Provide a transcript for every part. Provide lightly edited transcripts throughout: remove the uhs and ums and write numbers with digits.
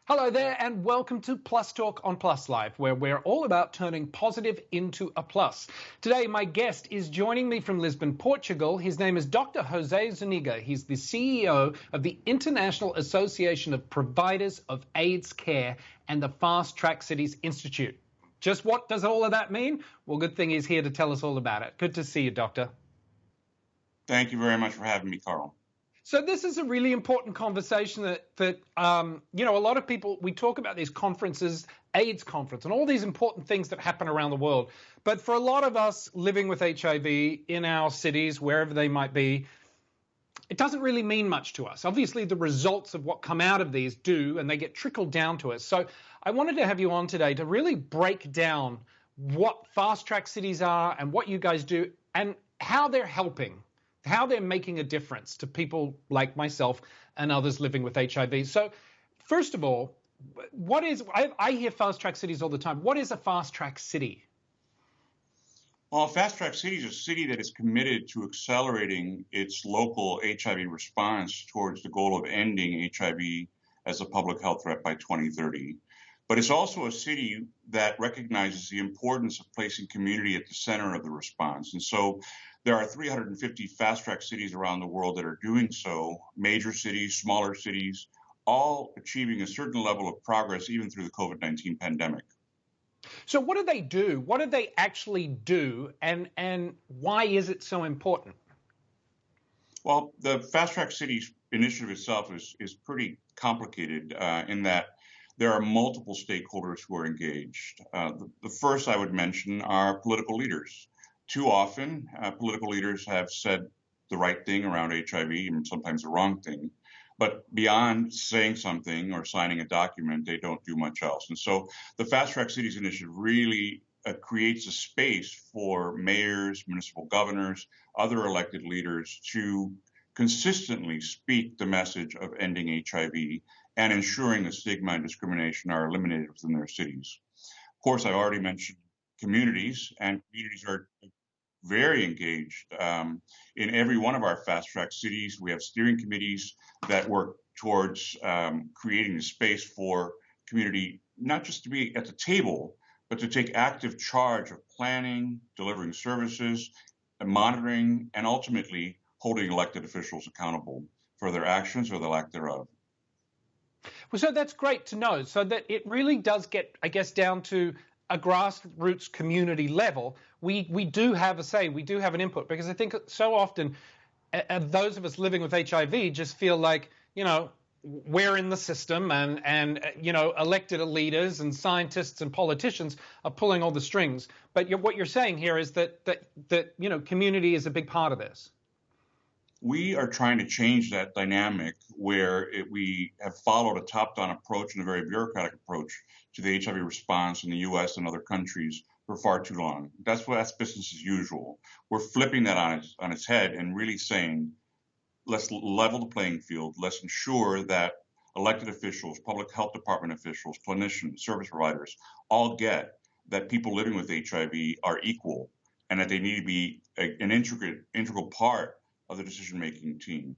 Hello there, and welcome to Plus Talk on Plus Life, where we're all about turning positive into a plus. Today, my guest is joining me from Lisbon, Portugal. His name is Dr. Jose Zuniga. He's the CEO of the International Association of Providers of AIDS Care and the Fast Track Cities Institute. Just what does all of that mean? Well, good thing he's here to tell us all about it. Good to see you, Doctor. Thank you very much for having me, Carl. So this is a really important conversation that a lot of people, we talk about these conferences, AIDS conference, and all these important things that happen around the world. But for a lot of us living with HIV in our cities, wherever they might be, it doesn't really mean much to us. Obviously, the results of what come out of these do, and they get trickled down to us. So I wanted to have you on today to really break down what fast track cities are and what you guys do and how they're helping, how they're making a difference to people like myself and others living with HIV. So first of all, I hear fast track cities all the time. What is a fast track city? Well, a fast track city is a city that is committed to accelerating its local HIV response towards the goal of ending HIV as a public health threat by 2030. But it's also a city that recognizes the importance of placing community at the center of the response. And so there are 350 fast track cities around the world that are doing so, major cities, smaller cities, all achieving a certain level of progress even through the COVID-19 pandemic. So what do they do? What do they actually do? And why is it so important? Well, the fast track cities initiative itself is pretty complicated in that there are multiple stakeholders who are engaged. The first I would mention are political leaders. Too often, political leaders have said the right thing around HIV and sometimes the wrong thing. But beyond saying something or signing a document, they don't do much else. And so the Fast Track Cities Initiative really creates a space for mayors, municipal governors, other elected leaders to consistently speak the message of ending HIV and ensuring that stigma and discrimination are eliminated within their cities. Of course, I already mentioned communities, and communities are very engaged. In every one of our fast track cities, we have steering committees that work towards creating the space for community, not just to be at the table, but to take active charge of planning, delivering services, and monitoring, and ultimately holding elected officials accountable for their actions or the lack thereof. Well, so that's great to know. So that it really does get, I guess, down to a grassroots community level. We do have a say, we do have an input, because I think so often those of us living with HIV just feel like, we're in the system and elected leaders and scientists and politicians are pulling all the strings. But what you're saying here is that community is a big part of this. We are trying to change that dynamic where we have followed a top-down approach and a very bureaucratic approach to the HIV response in the U.S. and other countries for far too long. That's business as usual. We're flipping that on its head and really saying, let's level the playing field. Let's ensure that elected officials, public health department officials, clinicians, service providers all get that people living with HIV are equal and that they need to be an integral part of the decision-making team.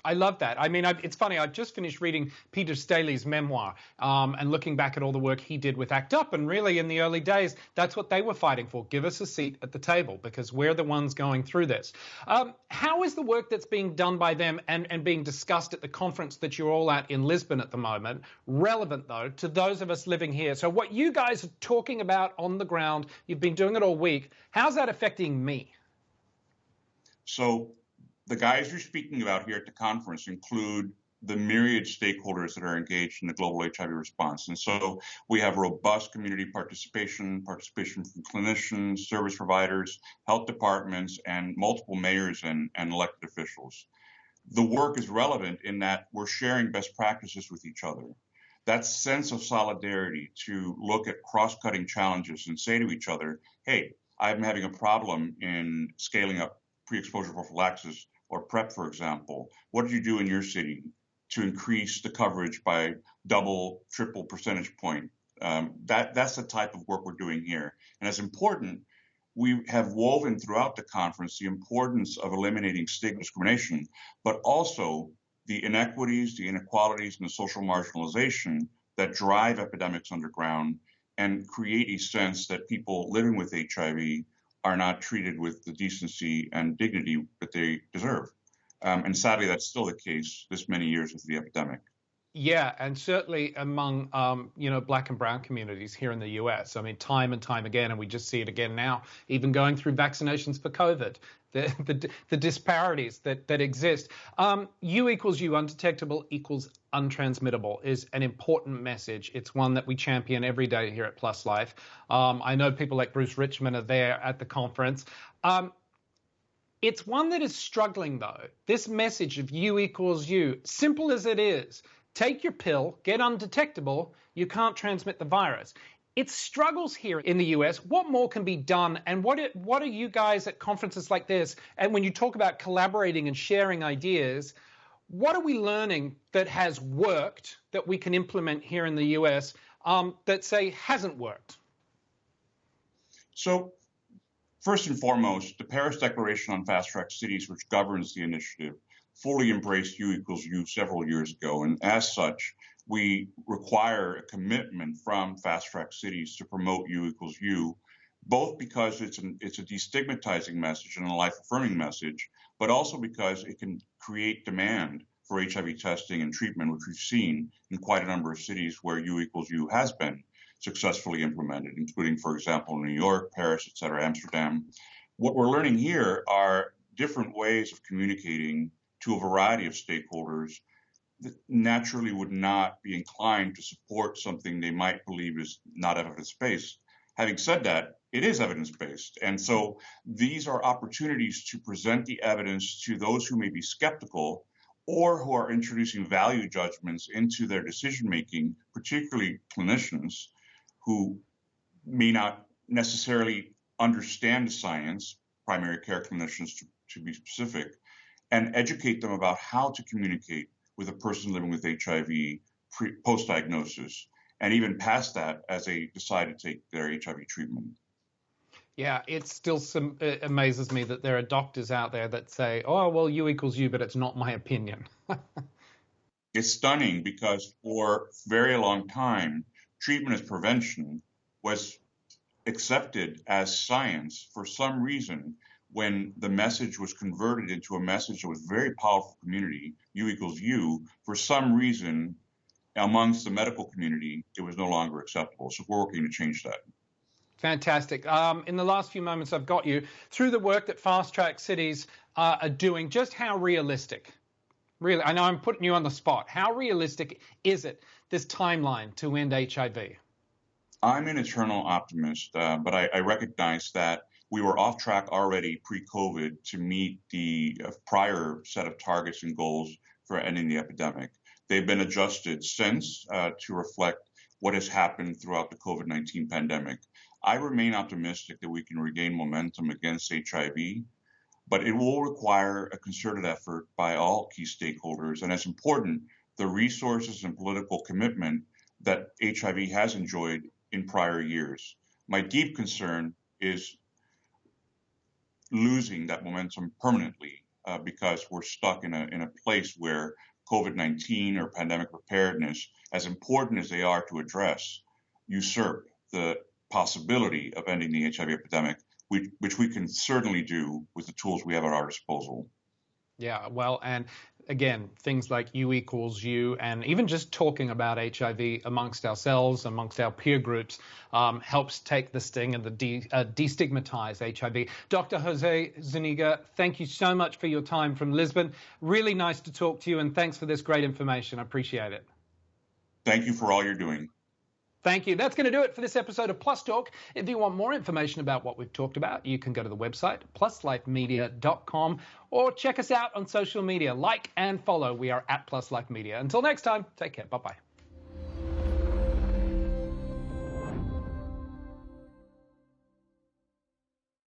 I love that. I mean, it's funny. I've just finished reading Peter Staley's memoir and looking back at all the work he did with ACT UP. And really, in the early days, that's what they were fighting for. Give us a seat at the table because we're the ones going through this. How is the work that's being done by them and being discussed at the conference that you're all at in Lisbon at the moment relevant, though, to those of us living here? So what you guys are talking about on the ground, you've been doing it all week. How's that affecting me? So the guys you're speaking about here at the conference include the myriad stakeholders that are engaged in the global HIV response. And so we have robust community participation from clinicians, service providers, health departments, and multiple mayors and elected officials. The work is relevant in that we're sharing best practices with each other. That sense of solidarity to look at cross-cutting challenges and say to each other, hey, I'm having a problem in scaling up pre-exposure prophylaxis or PrEP, for example. What did you do in your city to increase the coverage by double, triple percentage point? That's the type of work we're doing here. And as important, we have woven throughout the conference the importance of eliminating stigma discrimination, but also the inequities, the inequalities, and the social marginalization that drive epidemics underground and create a sense that people living with HIV are not treated with the decency and dignity that they deserve. And sadly, that's still the case this many years into the epidemic. Yeah, and certainly among Black and brown communities here in the US. I mean, time and time again, and we just see it again now, even going through vaccinations for COVID, the disparities that exist. U equals U, undetectable equals untransmittable, is an important message. It's one that we champion every day here at Plus Life. I know people like Bruce Richmond are there at the conference. It's one that is struggling, though. This message of U equals U, simple as it is, take your pill, get undetectable, you can't transmit the virus. It struggles here in the US. What more can be done? And what are you guys at conferences like this, and when you talk about collaborating and sharing ideas, what are we learning that has worked that we can implement here in the US that, say, hasn't worked? So, first and foremost, the Paris Declaration on Fast Track Cities, which governs the initiative, fully embraced U equals U several years ago. And as such, we require a commitment from fast track cities to promote U equals U, both because it's a destigmatizing message and a life affirming message, but also because it can create demand for HIV testing and treatment, which we've seen in quite a number of cities where U equals U has been successfully implemented, including, for example, New York, Paris, et cetera, Amsterdam. What we're learning here are different ways of communicating to a variety of stakeholders that naturally would not be inclined to support something they might believe is not evidence-based. Having said that, it is evidence-based. And so these are opportunities to present the evidence to those who may be skeptical or who are introducing value judgments into their decision-making, particularly clinicians who may not necessarily understand the science, primary care clinicians to be specific, and educate them about how to communicate with a person living with HIV post-diagnosis, and even past that as they decide to take their HIV treatment. Yeah, it still amazes me that there are doctors out there that say, oh, well, U equals U, but it's not my opinion. It's stunning because for a very long time, treatment as prevention was accepted as science. For some reason, when the message was converted into a message that was very powerful community, U equals U, for some reason, amongst the medical community, it was no longer acceptable. So we're working to change that. Fantastic. In the last few moments I've got you, through the work that Fast Track Cities are doing, just how realistic, really, I know I'm putting you on the spot, how realistic is it, this timeline to end HIV? I'm an eternal optimist, but I recognize that we were off track already pre-COVID to meet the prior set of targets and goals for ending the epidemic. They've been adjusted since to reflect what has happened throughout the COVID-19 pandemic. I remain optimistic that we can regain momentum against HIV, but it will require a concerted effort by all key stakeholders, and as important, the resources and political commitment that HIV has enjoyed in prior years. My deep concern is losing that momentum permanently because we're stuck in a place where COVID-19 or pandemic preparedness, as important as they are to address, usurp the possibility of ending the HIV epidemic, which we can certainly do with the tools we have at our disposal. Yeah, well, and again, things like U equals U, and even just talking about HIV amongst ourselves, amongst our peer groups, helps take the sting and destigmatize HIV. Dr. Jose Zuniga, thank you so much for your time from Lisbon. Really nice to talk to you, and thanks for this great information. I appreciate it. Thank you for all you're doing. Thank you. That's going to do it for this episode of Plus Talk. If you want more information about what we've talked about, you can go to the website, pluslifemedia.com, or check us out on social media. Like and follow. We are at Plus Life Media. Until next time, take care. Bye-bye.